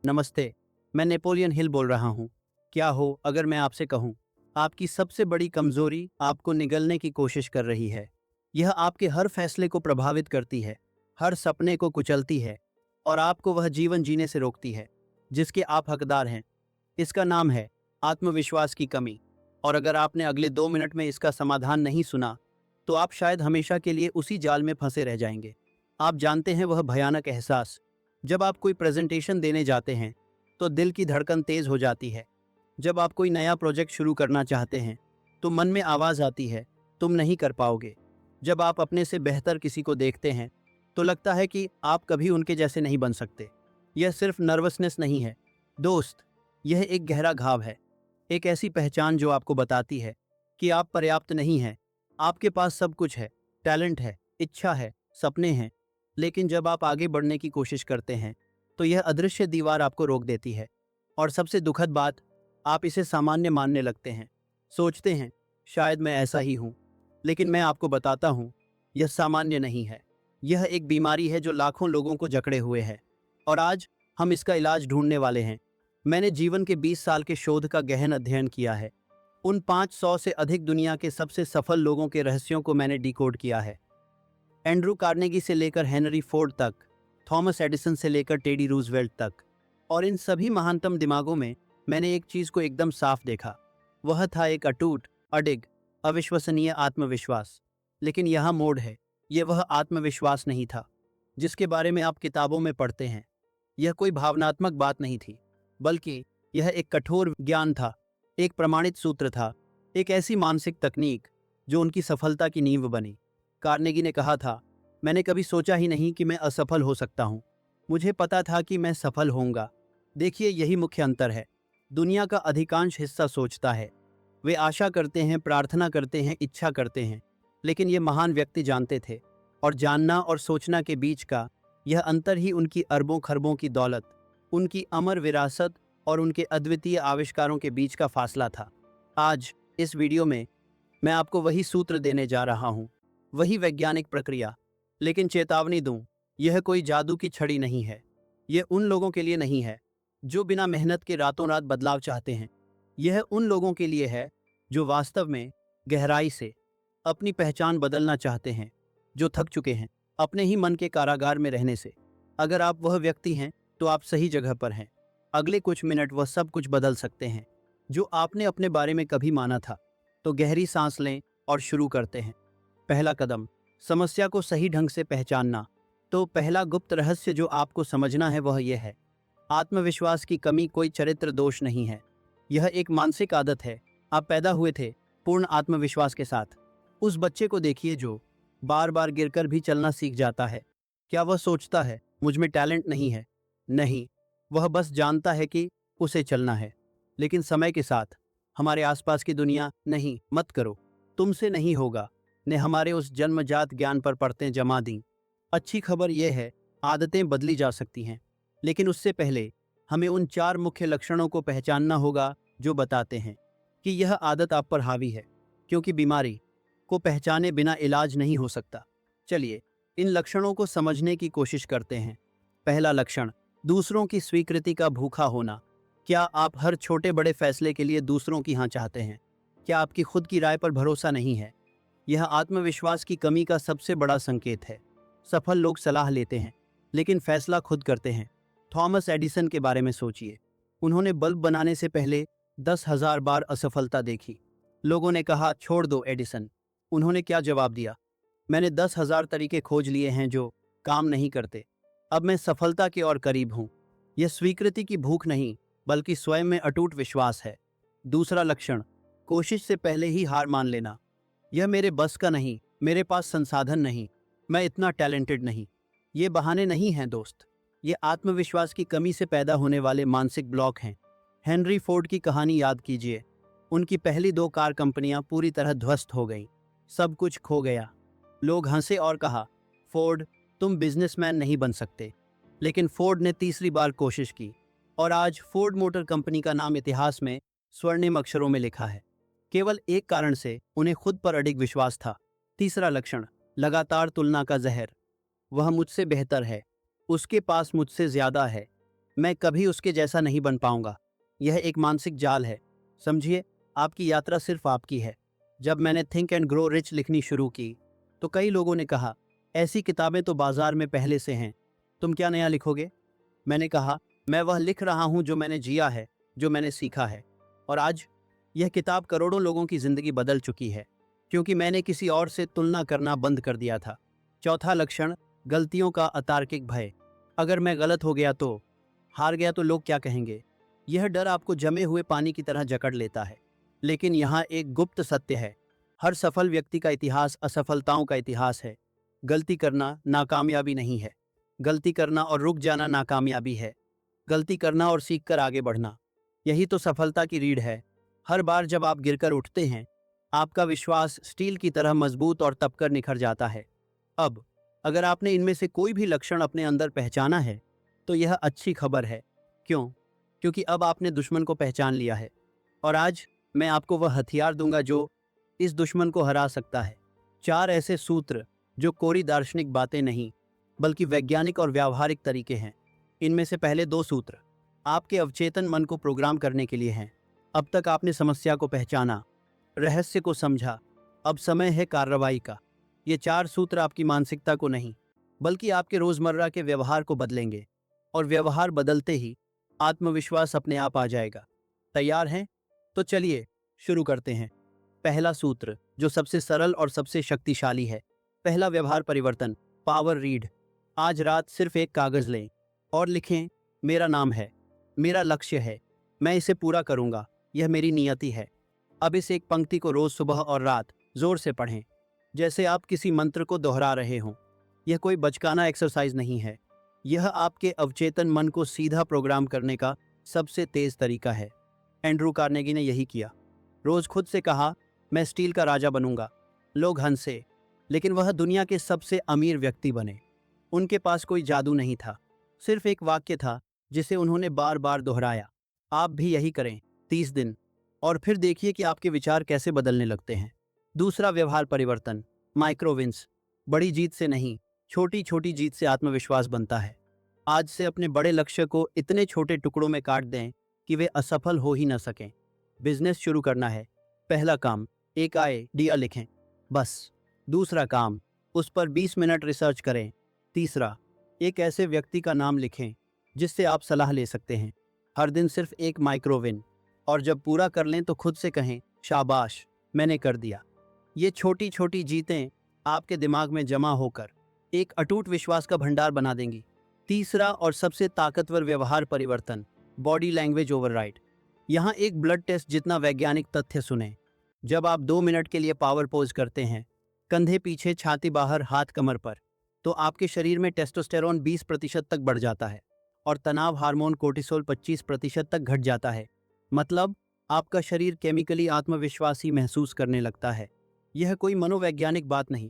नमस्ते। मैं Napoleon Hill बोल रहा हूँ। क्या हो अगर मैं आपसे कहूँ, आपकी सबसे बड़ी कमजोरी आपको निगलने की कोशिश कर रही है। यह आपके हर फैसले को प्रभावित करती है, हर सपने को कुचलती है और आपको वह जीवन जीने से रोकती है जिसके आप हकदार हैं। इसका नाम है आत्मविश्वास की कमी। और अगर आपने अगले 2 मिनट में इसका समाधान नहीं सुना, तो आप शायद हमेशा के लिए उसी जाल में फंसे रह जाएंगे। आप जानते हैं वह भयानक एहसास, जब आप कोई प्रेजेंटेशन देने जाते हैं तो दिल की धड़कन तेज हो जाती है। जब आप कोई नया प्रोजेक्ट शुरू करना चाहते हैं तो मन में आवाज आती है, तुम नहीं कर पाओगे। जब आप अपने से बेहतर किसी को देखते हैं तो लगता है कि आप कभी उनके जैसे नहीं बन सकते। यह सिर्फ नर्वसनेस नहीं है दोस्त, यह एक गहरा घाव है। एक ऐसी पहचान जो आपको बताती है कि आप पर्याप्त नहीं हैं। आपके पास सब कुछ है, टैलेंट है, इच्छा है, सपने हैं, लेकिन जब आप आगे बढ़ने की कोशिश करते हैं तो यह अदृश्य दीवार आपको रोक देती है। और सबसे दुखद बात, आप इसे सामान्य मानने लगते हैं। सोचते हैं शायद मैं ऐसा ही हूँ, लेकिन मैं आपको बताता हूँ यह सामान्य नहीं है। यह एक बीमारी है जो लाखों लोगों को जकड़े हुए है और आज हम इसका इलाज ढूंढने वाले हैं। मैंने जीवन के 20 साल के शोध का गहन अध्ययन किया है। उन 500 से अधिक दुनिया के सबसे सफल लोगों के रहस्यों को मैंने डिकोड किया है। एंड्रू कार्नेगी से लेकर हेनरी फोर्ड तक, थॉमस एडिसन से लेकर टेडी रूजवेल्ट तक। और इन सभी महानतम दिमागों में मैंने एक चीज को एकदम साफ देखा। वह था एक अटूट, अडिग, अविश्वसनीय आत्मविश्वास। लेकिन यहाँ मोड़ है, यह वह आत्मविश्वास नहीं था जिसके बारे में आप किताबों में पढ़ते हैं। यह कोई भावनात्मक बात नहीं थी, बल्कि यह एक कठोर ज्ञान था, एक प्रमाणित सूत्र था, एक ऐसी मानसिक तकनीक जो उनकी सफलता की नींव बनी। कार्नेगी ने कहा था, मैंने कभी सोचा ही नहीं कि मैं असफल हो सकता हूँ। मुझे पता था कि मैं सफल होऊंगा। देखिए, यही मुख्य अंतर है। दुनिया का अधिकांश हिस्सा सोचता है, वे आशा करते हैं, प्रार्थना करते हैं, इच्छा करते हैं, लेकिन ये महान व्यक्ति जानते थे। और जानना और सोचना के बीच का यह अंतर ही उनकी अरबों खरबों की दौलत, उनकी अमर विरासत और उनके अद्वितीय आविष्कारों के बीच का फासला था। आज इस वीडियो में मैं आपको वही सूत्र देने जा रहा हूँ, वही वैज्ञानिक प्रक्रिया। लेकिन चेतावनी दूं, यह कोई जादू की छड़ी नहीं है। यह उन लोगों के लिए नहीं है जो बिना मेहनत के रातों रात बदलाव चाहते हैं। यह उन लोगों के लिए है जो वास्तव में गहराई से अपनी पहचान बदलना चाहते हैं, जो थक चुके हैं अपने ही मन के कारागार में रहने से। अगर आप वह व्यक्ति हैं तो आप सही जगह पर हैं। अगले कुछ मिनट वह सब कुछ बदल सकते हैं जो आपने अपने बारे में कभी माना था। तो गहरी सांस लें और शुरू करते हैं। पहला कदम, समस्या को सही ढंग से पहचानना। तो पहला गुप्त रहस्य जो आपको समझना है वह यह है, आत्मविश्वास की कमी कोई चरित्र दोष नहीं है, यह एक मानसिक आदत है। आप पैदा हुए थे पूर्ण आत्मविश्वास के साथ। उस बच्चे को देखिए जो बार बार गिरकर भी चलना सीख जाता है। क्या वह सोचता है मुझ में टैलेंट नहीं है? नहीं, वह बस जानता है कि उसे चलना है। लेकिन समय के साथ हमारे आसपास की दुनिया नहीं, मत करो, तुमसे नहीं होगा, ने हमारे उस जन्मजात ज्ञान पर परतें जमा दी। अच्छी खबर यह है, आदतें बदली जा सकती हैं, लेकिन उससे पहले हमें उन 4 मुख्य लक्षणों को पहचानना होगा जो बताते हैं कि यह आदत आप पर हावी है, क्योंकि बीमारी को पहचाने बिना इलाज नहीं हो सकता। चलिए इन लक्षणों को समझने की कोशिश करते हैं। पहला लक्षण, दूसरों की स्वीकृति का भूखा होना। क्या आप हर छोटे बड़े फैसले के लिए दूसरों की हाँ चाहते हैं? क्या आपकी खुद की राय पर भरोसा नहीं है? यह आत्मविश्वास की कमी का सबसे बड़ा संकेत है। सफल लोग सलाह लेते हैं लेकिन फैसला खुद करते हैं। थॉमस एडिसन के बारे में सोचिए। उन्होंने बल्ब बनाने से पहले 10,000 बार असफलता देखी। लोगों ने कहा, छोड़ दो एडिसन। उन्होंने क्या जवाब दिया? मैंने 10,000 तरीके खोज लिए हैं जो काम नहीं करते, अब मैं सफलता के और करीब हूं। यह स्वीकृति की भूख नहीं, बल्कि स्वयं में अटूट विश्वास है। दूसरा लक्षण, कोशिश से पहले ही हार मान लेना। यह मेरे बस का नहीं, मेरे पास संसाधन नहीं, मैं इतना टैलेंटेड नहीं, ये बहाने नहीं हैं दोस्त। ये आत्मविश्वास की कमी से पैदा होने वाले मानसिक ब्लॉक हैं। हेनरी फोर्ड की कहानी याद कीजिए। उनकी पहली 2 कार कंपनियां पूरी तरह ध्वस्त हो गईं, सब कुछ खो गया। लोग हंसे और कहा, फोर्ड, तुम बिजनेसमैन नहीं बन सकते। लेकिन फोर्ड ने तीसरी बार कोशिश की और आज फोर्ड मोटर कंपनी का नाम इतिहास में स्वर्णिम अक्षरों में लिखा है। केवल एक कारण से, उन्हें खुद पर अडिग विश्वास था। तीसरा लक्षण, लगातार तुलना का जहर। वह मुझसे बेहतर है, उसके पास मुझसे ज्यादा है, मैं कभी उसके जैसा नहीं बन पाऊंगा। यह एक मानसिक जाल है। समझिए, आपकी यात्रा सिर्फ आपकी है। जब मैंने थिंक एंड ग्रो रिच लिखनी शुरू की तो कई लोगों ने कहा, ऐसी किताबें तो बाजार में पहले से हैं, तुम क्या नया लिखोगे? मैंने कहा, मैं वह लिख रहा हूं जो मैंने जिया है, जो मैंने सीखा है। और आज यह किताब करोड़ों लोगों की जिंदगी बदल चुकी है, क्योंकि मैंने किसी और से तुलना करना बंद कर दिया था। चौथा लक्षण, गलतियों का अतार्किक भय। अगर मैं गलत हो गया तो, हार गया तो लोग क्या कहेंगे? यह डर आपको जमे हुए पानी की तरह जकड़ लेता है। लेकिन यहाँ एक गुप्त सत्य है। हर सफल व्यक्ति का इतिहास असफलताओं का इतिहास है। गलती करना नाकामयाबी नहीं है। गलती करना और रुक जाना नाकामयाबी है। गलती करना और सीखकर आगे बढ़ना, यही तो सफलता की रीढ़ है। हर बार जब आप गिरकर उठते हैं, आपका विश्वास स्टील की तरह मजबूत और तपकर निखर जाता है। अब अगर आपने इनमें से कोई भी लक्षण अपने अंदर पहचाना है, तो यह अच्छी खबर है। क्यों? क्योंकि अब आपने दुश्मन को पहचान लिया है। और आज मैं आपको वह हथियार दूंगा जो इस दुश्मन को हरा सकता है। 4 ऐसे सूत्र जो कोरी दार्शनिक बातें नहीं, बल्कि वैज्ञानिक और व्यावहारिक तरीके हैं। इनमें से पहले 2 सूत्र आपके अवचेतन मन को प्रोग्राम करने के लिए हैं। अब तक आपने समस्या को पहचाना, रहस्य को समझा, अब समय है कार्रवाई का। ये 4 सूत्र आपकी मानसिकता को नहीं, बल्कि आपके रोजमर्रा के व्यवहार को बदलेंगे। और व्यवहार बदलते ही आत्मविश्वास अपने आप आ जाएगा। तैयार हैं? तो चलिए शुरू करते हैं। पहला सूत्र, जो सबसे सरल और सबसे शक्तिशाली है। पहला व्यवहार परिवर्तन, पावर रीड। आज रात सिर्फ एक कागज लें और लिखें, मेरा नाम है, मेरा लक्ष्य है, मैं इसे पूरा करूंगा, यह मेरी नियति है। अब इस एक पंक्ति को रोज सुबह और रात जोर से पढ़ें, जैसे आप किसी मंत्र को दोहरा रहे हों। यह कोई बचकाना एक्सरसाइज नहीं है। यह आपके अवचेतन मन को सीधा प्रोग्राम करने का सबसे तेज तरीका है। एंड्रू कार्नेगी ने यही किया। रोज खुद से कहा, मैं स्टील का राजा बनूंगा। लोग हंसे, लेकिन वह दुनिया के सबसे अमीर व्यक्ति बने। उनके पास कोई जादू नहीं था, सिर्फ एक वाक्य था जिसे उन्होंने बार बार दोहराया। आप भी यही करें 30 दिन, और फिर देखिए कि आपके विचार कैसे बदलने लगते हैं। दूसरा व्यवहार परिवर्तन, माइक्रो विंस। बड़ी जीत से नहीं, छोटी छोटी जीत से आत्मविश्वास बनता है। आज से अपने बड़े लक्ष्य को इतने छोटे टुकड़ों में काट दें कि वे असफल हो ही न सकें। बिजनेस शुरू करना है, पहला काम एक आइडिया लिखें, बस। दूसरा काम, उस पर 20 मिनट रिसर्च करें। तीसरा, एक ऐसे व्यक्ति का नाम लिखें जिससे आप सलाह ले सकते हैं। हर दिन सिर्फ एक माइक्रो विन, और जब पूरा कर लें तो खुद से कहें, शाबाश, मैंने कर दिया। ये छोटी छोटी जीतें आपके दिमाग में जमा होकर एक अटूट विश्वास का भंडार बना देंगी। तीसरा और सबसे ताकतवर व्यवहार परिवर्तन, बॉडी लैंग्वेज ओवरराइड। यहाँ एक ब्लड टेस्ट जितना वैज्ञानिक तथ्य सुने। जब आप 2 मिनट के लिए पावर पोज करते हैं, कंधे पीछे, छाती बाहर, हाथ कमर पर, तो आपके शरीर में टेस्टोस्टेरोन 20% तक बढ़ जाता है और तनाव हार्मोन कोर्टिसोल 25% तक घट जाता है। मतलब आपका शरीर केमिकली आत्मविश्वासी महसूस करने लगता है। यह कोई मनोवैज्ञानिक बात नहीं,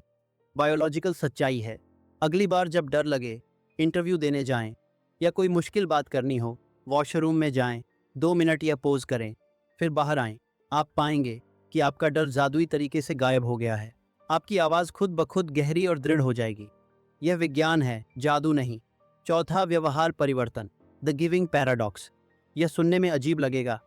बायोलॉजिकल सच्चाई है। अगली बार जब डर लगे, इंटरव्यू देने जाएं या कोई मुश्किल बात करनी हो, वॉशरूम में जाएं, 2 मिनट या पोज करें, फिर बाहर आएं। आप पाएंगे कि आपका डर जादुई तरीके से गायब हो गया है। आपकी आवाज़ खुद ब खुद गहरी और दृढ़ हो जाएगी। यह विज्ञान है, जादू नहीं। चौथा व्यवहार परिवर्तन, द गिविंग पैराडॉक्स। यह सुनने में अजीब लगेगा।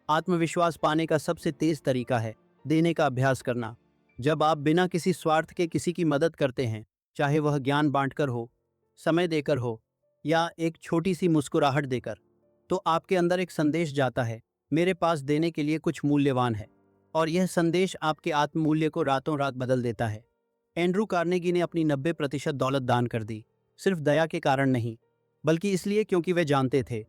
आत्मविश्वास पाने का सबसे तेज तरीका है देने का अभ्यास करना। जब आप बिना किसी स्वार्थ के किसी की मदद करते हैं, चाहे वह ज्ञान बांटकर हो, समय देकर हो, या एक छोटी सी मुस्कुराहट देकर, तो आपके अंदर एक संदेश जाता है, मेरे पास देने के लिए कुछ मूल्यवान है। और यह संदेश आपके आत्ममूल्य को रातों रात बदल देता है। एंड्रू कार्नेगी ने अपनी 90% दौलत दान कर दी, सिर्फ दया के कारण नहीं, बल्कि इसलिए क्योंकि वे जानते थे,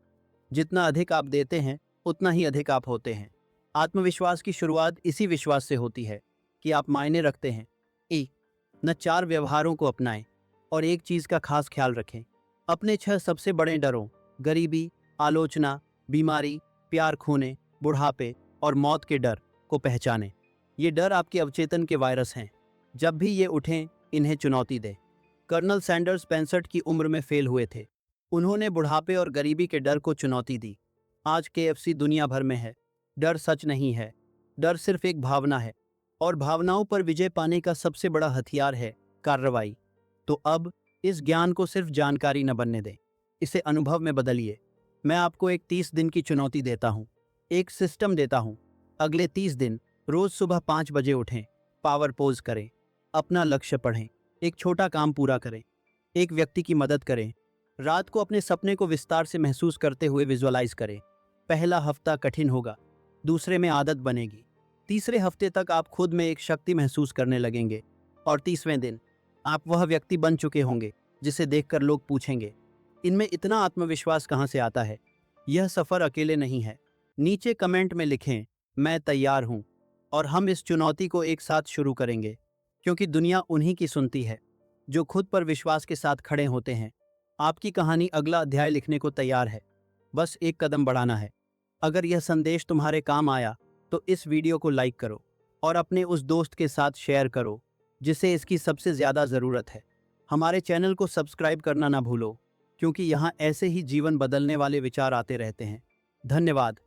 जितना अधिक आप देते हैं उतना ही अधिक आप होते हैं। आत्मविश्वास की शुरुआत इसी विश्वास से होती है कि आप मायने रखते हैं। न 4 व्यवहारों को अपनाएं और एक चीज़ का खास ख्याल रखें, अपने 6 सबसे बड़े डरों, गरीबी, आलोचना, बीमारी, प्यार खोने, बुढ़ापे और मौत के डर को पहचानें। ये डर आपके अवचेतन के वायरस हैं। जब भी ये उठें, इन्हें चुनौती दें। कर्नल सैंडर्स 65 की उम्र में फेल हुए थे। उन्होंने बुढ़ापे और गरीबी के डर को चुनौती दी। आज KFC दुनिया भर में है। डर सच नहीं है, डर सिर्फ एक भावना है, और भावनाओं पर विजय पाने का सबसे बड़ा हथियार है कार्रवाई। तो अब इस ज्ञान को सिर्फ जानकारी न बनने दें, इसे अनुभव में बदलिए। मैं आपको एक 30 दिन की चुनौती देता हूँ, एक सिस्टम देता हूँ। अगले 30 दिन रोज सुबह 5 बजे उठें, पावर पोज करें, अपना लक्ष्य पढ़ें, एक छोटा काम पूरा करें, एक व्यक्ति की मदद करें, रात को अपने सपने को विस्तार से महसूस करते हुए विजुअलाइज करें। पहला हफ्ता कठिन होगा, दूसरे में आदत बनेगी, तीसरे हफ्ते तक आप खुद में एक शक्ति महसूस करने लगेंगे और 30वें दिन आप वह व्यक्ति बन चुके होंगे जिसे देखकर लोग पूछेंगे, इनमें इतना आत्मविश्वास कहाँ से आता है। यह सफर अकेले नहीं है। नीचे कमेंट में लिखें, मैं तैयार हूं, और हम इस चुनौती को एक साथ शुरू करेंगे, क्योंकि दुनिया उन्हीं की सुनती है जो खुद पर विश्वास के साथ खड़े होते हैं। आपकी कहानी अगला अध्याय लिखने को तैयार है, बस एक कदम बढ़ाना है। अगर यह संदेश तुम्हारे काम आया तो इस वीडियो को लाइक करो और अपने उस दोस्त के साथ शेयर करो जिसे इसकी सबसे ज़्यादा ज़रूरत है। हमारे चैनल को सब्सक्राइब करना ना भूलो, क्योंकि यहाँ ऐसे ही जीवन बदलने वाले विचार आते रहते हैं। धन्यवाद।